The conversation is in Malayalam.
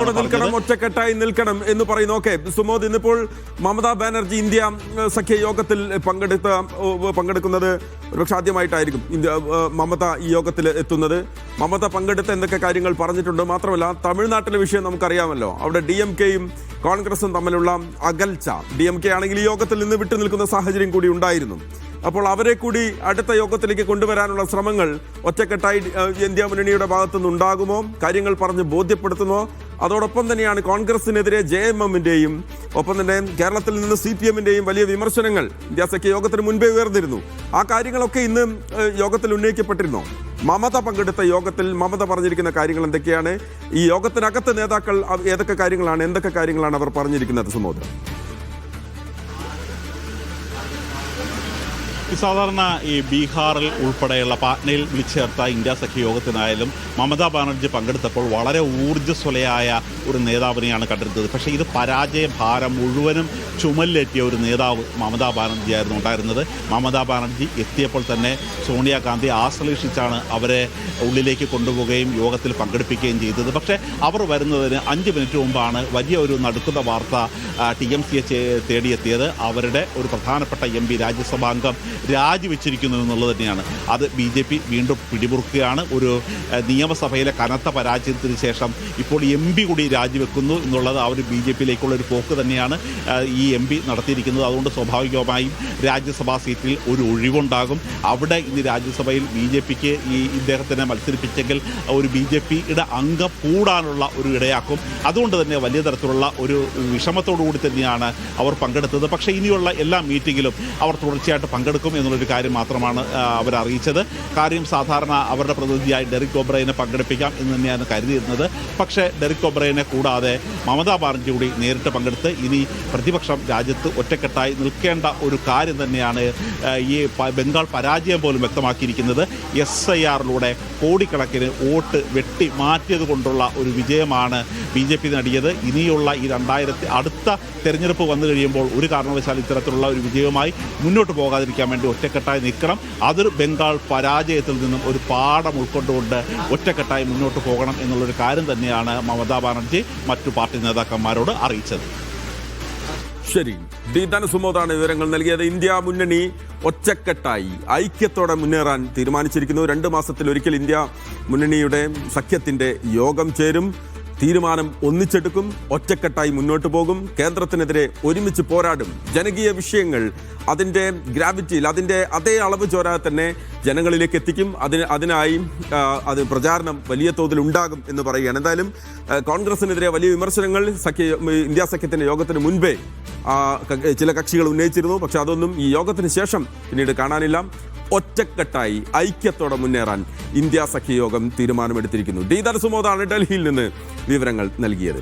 കൂടെ നിൽക്കണം, ഒറ്റക്കെട്ടായി നിൽക്കണം എന്ന് പറയുന്നു. ഓക്കെ സുമോദ്, ഇന്നിപ്പോൾ മമതാ ബാനർജി ഇന്ത്യ സഖ്യ യോഗത്തിൽ പങ്കെടുക്കുന്നത് ഒരുപക്ഷെ ആദ്യമായിട്ടായിരിക്കും മമത ഈ യോഗത്തിൽ എത്തുന്നത്. മമത പങ്കെടുത്ത എന്തൊക്കെ കാര്യങ്ങൾ പറഞ്ഞിട്ടുണ്ട്. മാത്രമല്ല തമിഴ്നാട്ടിലെ വിഷയം നമുക്കറിയാമല്ലോ. അവിടെ DMK-യും കോൺഗ്രസും തമ്മിലുള്ള അകൽച്ച, DMK ആണെങ്കിൽ ഈ യോഗത്തിൽ നിന്ന് വിട്ടുനിൽക്കുന്ന സാഹചര്യം കൂടി ഉണ്ടായിരുന്നു. അപ്പോൾ അവരെ കൂടി അടുത്ത യോഗത്തിലേക്ക് കൊണ്ടുവരാനുള്ള ശ്രമങ്ങൾ ഒറ്റക്കെട്ടായി ഇന്ത്യ മുന്നണിയുടെ ഭാഗത്തുനിന്നുണ്ടാകുമോ? കാര്യങ്ങൾ പറഞ്ഞ് ബോധ്യപ്പെടുത്തുമോ? അതോടൊപ്പം തന്നെയാണ് കോൺഗ്രസിനെതിരെ JMM-ന്റെയും ഒപ്പം തന്നെ കേരളത്തിൽ നിന്ന് CPM-ന്റെയും വലിയ വിമർശനങ്ങൾ ഇന്ത്യ സഖ്യ യോഗത്തിന് മുൻപേ ഉയർന്നിരുന്നു. ആ കാര്യങ്ങളൊക്കെ ഇന്ന് യോഗത്തിൽ ഉന്നയിക്കപ്പെട്ടിരുന്നു. മമത പങ്കെടുത്ത യോഗത്തിൽ മമത പറഞ്ഞിരിക്കുന്ന കാര്യങ്ങൾ എന്തൊക്കെയാണ്? ഈ യോഗത്തിനകത്ത് നേതാക്കൾ എന്തൊക്കെ കാര്യങ്ങളാണ് അവർ പറഞ്ഞിരിക്കുന്നത്? സുമോദ്, സാധാരണ ഈ ബീഹാറിൽ ഉൾപ്പെടെയുള്ള പാറ്റ്നയിൽ വിളിച്ചു ചേർത്ത ഇന്ത്യ സഖ്യ യോഗത്തിനായാലും മമതാ ബാനർജി പങ്കെടുത്തപ്പോൾ വളരെ ഊർജ്ജസ്വലയായ ഒരു നേതാവിനെയാണ് കണ്ടിരുന്നത്. പക്ഷേ ഇത് പരാജയ ഭാരം മുഴുവനും ചുമലിലേറ്റിയ ഒരു നേതാവ് മമതാ ബാനർജി ആയിരുന്നു ഉണ്ടായിരുന്നത്. മമതാ ബാനർജി എത്തിയപ്പോൾ തന്നെ സോണിയാഗാന്ധി ആശ്ലേഷിച്ചാണ് അവരെ ഉള്ളിലേക്ക് കൊണ്ടുപോവുകയും യോഗത്തിൽ പങ്കെടുപ്പിക്കുകയും ചെയ്തത്. പക്ഷേ അവർ വരുന്നതിന് 5 മിനിറ്റ് മുമ്പാണ് വലിയ ഒരു നടുക്കുന്ന വാർത്ത TMC-യെ തേടിയെത്തിയത്. അവരുടെ ഒരു പ്രധാനപ്പെട്ട MP രാജ്യസഭാംഗം രാജിവെച്ചിരിക്കുന്നു എന്നുള്ളത് തന്നെയാണ്. അത് BJP വീണ്ടും പിടിമുറുക്കുകയാണ്. ഒരു നിയമസഭയിലെ കനത്ത പരാജയത്തിന് ശേഷം ഇപ്പോൾ MP കൂടി രാജിവെക്കുന്നു എന്നുള്ളത് അവർ BJP-യിലേക്കുള്ള ഒരു പോക്ക് തന്നെയാണ് ഈ MP നടത്തിയിരിക്കുന്നത്. അതുകൊണ്ട് സ്വാഭാവികമായും രാജ്യസഭാ സീറ്റിൽ ഒരു ഒഴിവുണ്ടാകും. അവിടെ ഇന്ന് രാജ്യസഭയിൽ BJP-ക്ക് ഈ ഇദ്ദേഹത്തിനെ മത്സരിപ്പിച്ചെങ്കിൽ ഒരു BJP-യുടെ അംഗം കൂടാനുള്ള ഒരു ഇടയാക്കും. അതുകൊണ്ട് തന്നെ വലിയ തരത്തിലുള്ള ഒരു വിഷമത്തോടു കൂടി തന്നെയാണ് അവർ പങ്കെടുത്തത്. പക്ഷേ ഇനിയുള്ള എല്ലാ മീറ്റിങ്ങിലും അവർ തുടർച്ചയായിട്ട് പങ്കെടുക്കും എന്നുള്ളൊരു കാര്യം മാത്രമാണ് അവർ അറിയിച്ചത്. കാര്യം സാധാരണ അവരുടെ പ്രതിനിധിയായി ഡെറിക് ഒബ്രയനെ പങ്കെടുപ്പിക്കാം എന്ന് തന്നെയാണ് കരുതിയിരുന്നത്. പക്ഷേ ഡെറിക് ഒബ്രയനെ കൂടാതെ മമതാ ബാനർജി കൂടി നേരിട്ട് പങ്കെടുത്ത് ഇനി പ്രതിപക്ഷം രാജ്യത്ത് ഒറ്റക്കെട്ടായി നിൽക്കേണ്ട ഒരു കാര്യം തന്നെയാണ് ഈ ബംഗാൾ പരാജയം പോലും വ്യക്തമാക്കിയിരിക്കുന്നത്. SIR-ലൂടെ കോടിക്കണക്കിന് വോട്ട് വെട്ടി മാറ്റിയത് കൊണ്ടുള്ള ഒരു വിജയമാണ് BJP നേടിയത്. ഇനിയുള്ള ഈ അടുത്ത തെരഞ്ഞെടുപ്പ് വന്നു കഴിയുമ്പോൾ ഒരു കാരണവശാലും ഇത്തരത്തിലുള്ള ഒരു വിജയവുമായി മുന്നോട്ട് പോകാതിരിക്കാൻ വേണ്ടി ഒറ്റക്കെട്ടായി നിൽക്കണം. അതൊരു ബംഗാൾ പരാജയത്തിൽ നിന്നും ഒരു പാഠം ഉൾക്കൊണ്ടുകൊണ്ട് ഒറ്റക്കെട്ടായി മുന്നോട്ട് പോകണം എന്നുള്ളൊരു കാര്യം തന്നെയാണ് മമതാ ബാനർജി മറ്റു പാർട്ടി നേതാക്കന്മാരോട് അറിയിച്ചത്. ശരി, സുമോദാണ് വിവരങ്ങൾ നൽകിയത്. ഇന്ത്യ മുന്നണി ഒറ്റക്കെട്ടായി ഐക്യത്തോടെ മുന്നേറാൻ തീരുമാനിച്ചിരിക്കുന്നു. 2 മാസത്തിലൊരിക്കൽ ഇന്ത്യ മുന്നണിയുടെ സഖ്യത്തിന്റെ യോഗം ചേരും. തീരുമാനം ഒന്നിച്ചെടുക്കും, ഒറ്റക്കെട്ടായി മുന്നോട്ട് പോകും, കേന്ദ്രത്തിനെതിരെ ഒരുമിച്ച് പോരാടും. ജനകീയ വിഷയങ്ങൾ അതിൻ്റെ ഗ്രാവിറ്റിയിൽ അതിൻ്റെ അതേ അളവ് ചോരാതെ തന്നെ ജനങ്ങളിലേക്ക് എത്തിക്കും. അതിനായി അത് പ്രചാരണം വലിയ തോതിൽ ഉണ്ടാകും എന്ന് പറയുകയാണ്. എന്തായാലും കോൺഗ്രസിനെതിരെ വലിയ വിമർശനങ്ങൾ ഇന്ത്യ സഖ്യത്തിൻ്റെ യോഗത്തിന് മുൻപേ ചില കക്ഷികൾ ഉന്നയിച്ചിരുന്നു. പക്ഷെ അതൊന്നും ഈ യോഗത്തിന് ശേഷം പിന്നീട് കാണാനില്ല. ഒറ്റക്കെട്ടായി ഐക്യത്തോടെ മുന്നേറാൻ ഇന്ത്യ സഖ്യ യോഗം തീരുമാനമെടുത്തിരിക്കുന്നു. സുമോദാണ് ഡൽഹിയിൽ നിന്ന് വിവരങ്ങൾ നൽകിയത്.